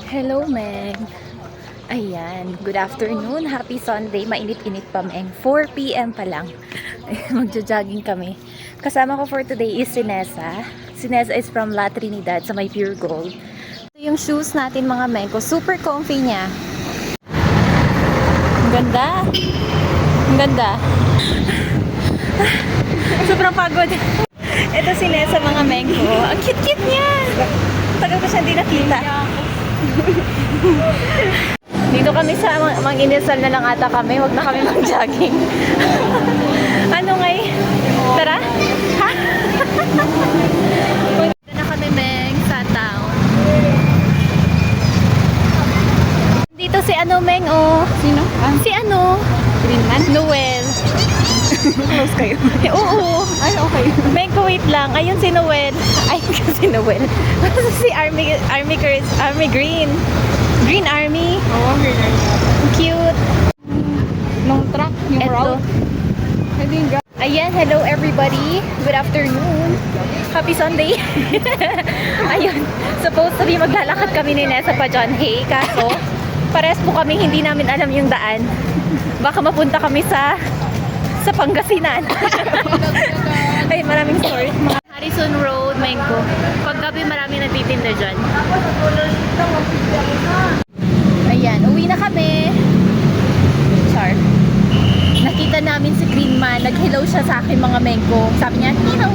Hello, Meg. Ayan, good afternoon. Happy Sunday. Mainit-init pa, Meg. 4 p.m. pa lang. Magja-jogging kami. Kasama ko for today is si Nessa. Si Nessa is from La Trinidad sa may Pure Gold. Ito yung shoes natin, mga Meg. Super comfy niya. Ang ganda. Ang ganda. Sobrang pagod. Ito si Nessa, mga Meg. Ang cute-cute niya. Tagal ko siya hindi nakita. Dito kami sa mang-inasal na lang ata kami. Huwag na kami mag-jogging. Ano ngay? Tara? Ha? Punta na kami, Meng, sa town. Dito si ano, Meng, oh. Sino? Si ano? Greenman? Noel. Close kayo? Oo. Ay, okay. Meng, wait lang. Ayun si Noel. Ay, si Noel. Si Army Green. Green Army. Oo, Green Army. Cute. Nung truck, yung route. Ayan, hello everybody. Good afternoon. Happy Sunday. Ayun, supposed to be maglalakad kami ni Nessa pa John Hay. Kaso, pares po kami hindi namin alam yung daan. Baka mapunta kami sa Pangasinan. Ay, maraming story. Harrison Road, Mengko. Pag gabi marami nagtitinda dyan. Ayan, uwi na kami. Char. Nakita namin si Green Man. Nag-hello siya sa akin, mga Mengko. Sabi niya, hello.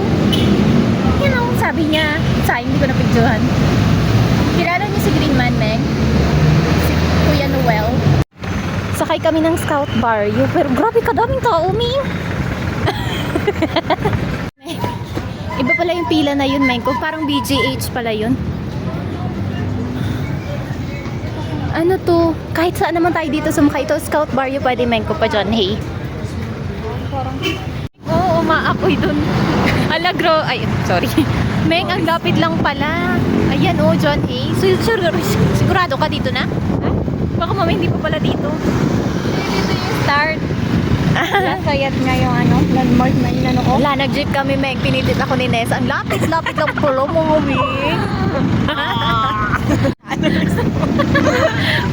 Hello. Sabi niya, sayang hindi ko napicturean. Kilala niyo si Green Man, Meng? Si Kuya Noel. Sakay kami ng Scout Barrio. Pero grabe, kadaming tao, Ming. Iba pala yung pila na yun, Meng. Parang BGH pala yun. Ano to? Kahit saan naman tayo dito sumakay. Ito, Scout Barrio, pwede, Meng, pa John Hay. Oo, umaapoy dun. Alagro. Ay, sorry. Meng, ang lapit lang pala. Ayan, oh, John Hay. Sigurado ka dito na? Baka mama hindi pa pala dito. Dito yung start. Kayat nga yung landmark na yun, ko. Wala, nag-jeep kami, Meg. Pinilit ako ni Nessa. Ang lapit-lapit lang pala, mga Meg.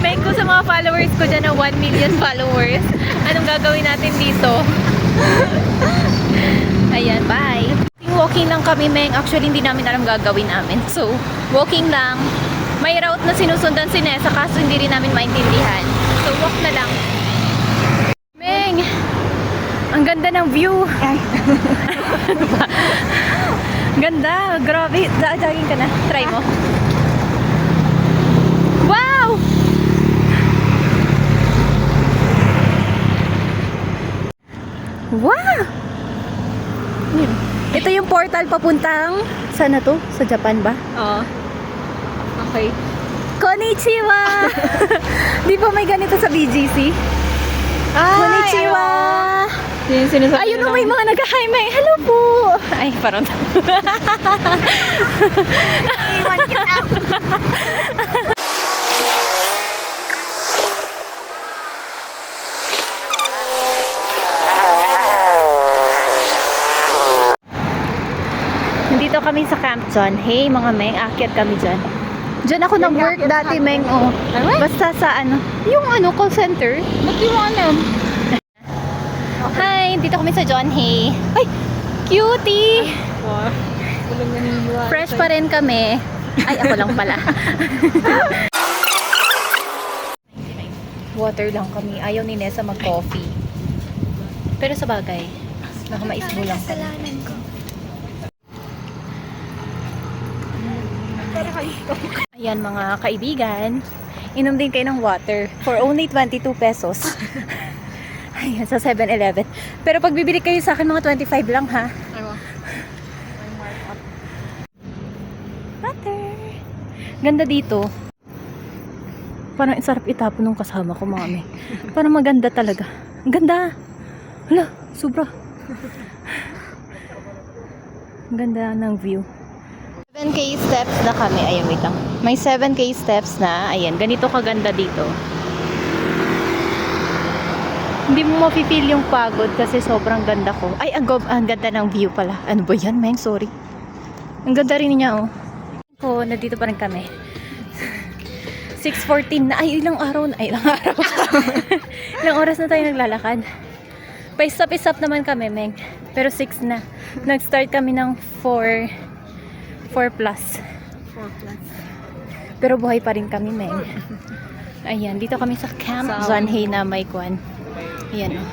Meg, ko sa mga followers ko dyan na 1 million followers. Anong gagawin natin dito? Ayan, bye. Walking lang kami, Meg. Actually, hindi namin alam gagawin namin. So, walking lang. May route na sinusundan si Nessa, kaso hindi rin namin maintindihan. So, walk na lang. Meng! Ang ganda ng view! Ay. Ganda! Grabe! Jogging ka na. Try mo. Wow! Wow! Ito yung portal papuntang... Saan na to? Sa Japan ba? Oo. Okay. Konnichiwa! Di ba may ganito sa BGC? Konnichiwa! Ayun o, may mga nag-hi, may hello po! Ay, parang iwan kita! Nandito kami sa Camp John. Hey, mga Meng, aakyat kami dyan. Diyan ako nag-work dati, Meng, oh. Basta sa yung call center. Ba't di mo alam? Hi, dito kami sa John Hay. Ay, cutie! Wow. Walang naniniwala. Fresh pa rin kami. Ay, ako lang pala. Water lang kami. Ayaw ni Nessa mag-coffee. Pero sa bagay, nakamaisbo lang kami. Ayan, mga kaibigan, inom din kayo ng water for only 22 pesos. Ayan, sa 7-Eleven. Pero pag bibili kayo sa akin, mga 25 lang, ha? Water. Ganda dito. Parang sarap itapon nung kasama ko, mami. Parang maganda talaga. Ang ganda. Hala, sobra. Ang ganda ng view. 7K steps na kami. Ayan, wait lang. May 7K steps na. Ayan, ganito kaganda dito. Hindi mo mapipil yung pagod kasi sobrang ganda ko. Ay, ang ganda ng view pala. Ano ba yan, Meng? Sorry. Ang ganda rin niya, oh. Nandito pa rin kami. 6:14 na. Ay, ilang araw na. Ay, ilang araw. Ilang oras na tayo naglalakad. Pa-stop naman kami, Meng. Pero 6 na. Nag-start kami ng 4 plus. 4 plus. Pero buhay pa rin kami, Meng. Ayan, dito kami sa Camp John Hay na may kwan. Ayan, oh.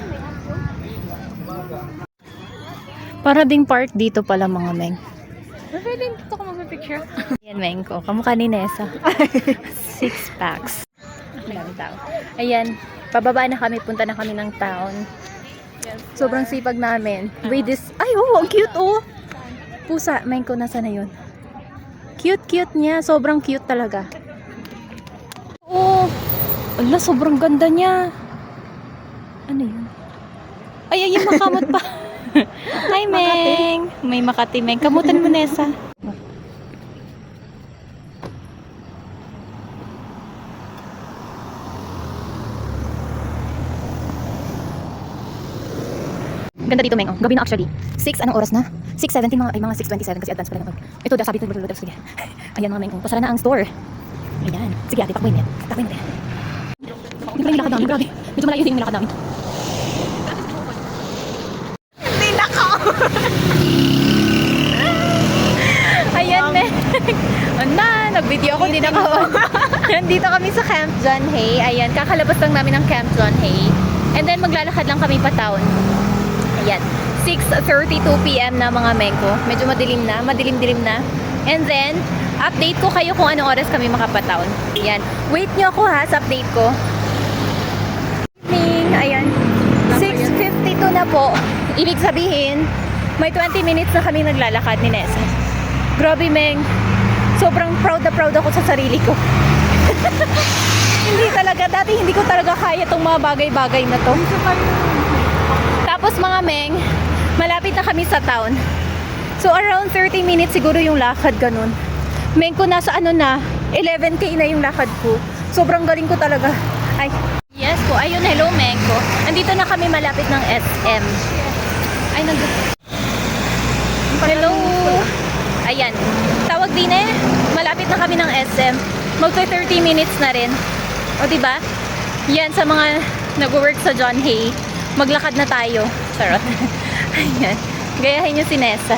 Para ding park dito pala, mga Meng. Pwede dito ko mag-picture. Ayan, Meng ko. Kamukha ni Nessa. 6 packs. Ilang tao. Ayan, pababa na kami. Punta na kami ng town. Sobrang sipag namin. Wait, this... Ay, oh, ang cute, oh. Pusa. Meng ko, nasa na yun? Cute niya. Sobrang cute talaga. Oh. Ala, sobrang ganda niya. Ano yun? Ay, yung makamot pa. Hi, Meng. May Makati, Meng. Kamutan mo, Nessa. Ganda dito, Meng. Oh, gabi na actually. 6, anong oras na? 6:70 mga, ay mga 6:27 kasi advance pala naman. Ito, sabi ko, sige. Ayan mga Meng. Oh, pasara na ang store. Ayan. Sige, ate, takboy niya. Takboy natin. Hindi pala yung lakad namin, grabe. Medyo malayo din yung lakad namin. Hindi na ko! Ayan, Meng. Ano, nag-video ako, hindi na ako. Nandito kami sa Camp John Hay. Ayan, kakalabas lang namin ng Camp John Hay. And then, maglalakad lang kami pa town. Ayan, 6:32 p.m. na mga Mengko. Medyo madilim na. And then, update ko kayo kung anong oras kami makapatown. Ayan, wait nyo ako ha sa update ko. Ayan, 6:52 na po. Ibig sabihin, may 20 minutes na kami naglalakad ni Nessa. Grabe, Meng. Sobrang proud ako sa sarili ko. Hindi talaga, dati hindi ko talaga kaya tong mga bagay-bagay na to. Tapos mga Meng, malapit na kami sa town. So around 30 minutes siguro yung lakad ganun. Meng ko nasa ano na, 11K na yung lakad ko. Sobrang galing ko talaga. Ay, yes po. Ayun, hello Meng ko. Andito na kami malapit ng SM. Ay, hello. Ayan. Tawag din eh. Malapit na kami ng SM. Magto 30 minutes na rin. O diba? Yan sa mga nag-work sa John Hay. Maglakad na tayo. Charot. Ayan. Gayahin nyo si Nessa.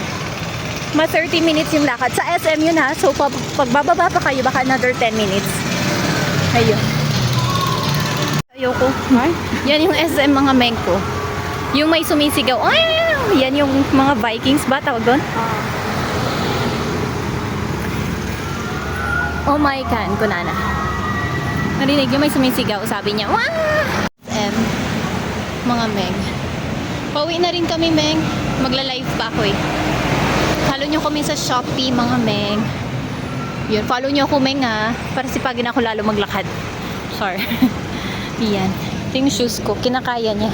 Mas 30 minutes yung lakad. Sa SM yun ha. So pagbababa pa kayo, baka another 10 minutes. Ayun. Ayoko. Yan yung SM mga Mengko. Yung may sumisigaw. Ay! Yan yung mga Vikings ba? Tawag doon? Oh my God, kunana. Narinig yung may sumisigaw. Sabi niya, wah! SM. Mga Meng. Pauwi na rin kami, Meng. Magla-live pa ako eh. Follow nyo kami sa Shopee, mga Meng. Yun, follow nyo ako, Meng ha. Para sipagin ako lalo maglakad. Sorry. Yan. Ito yung shoes ko. Kinakaya niya.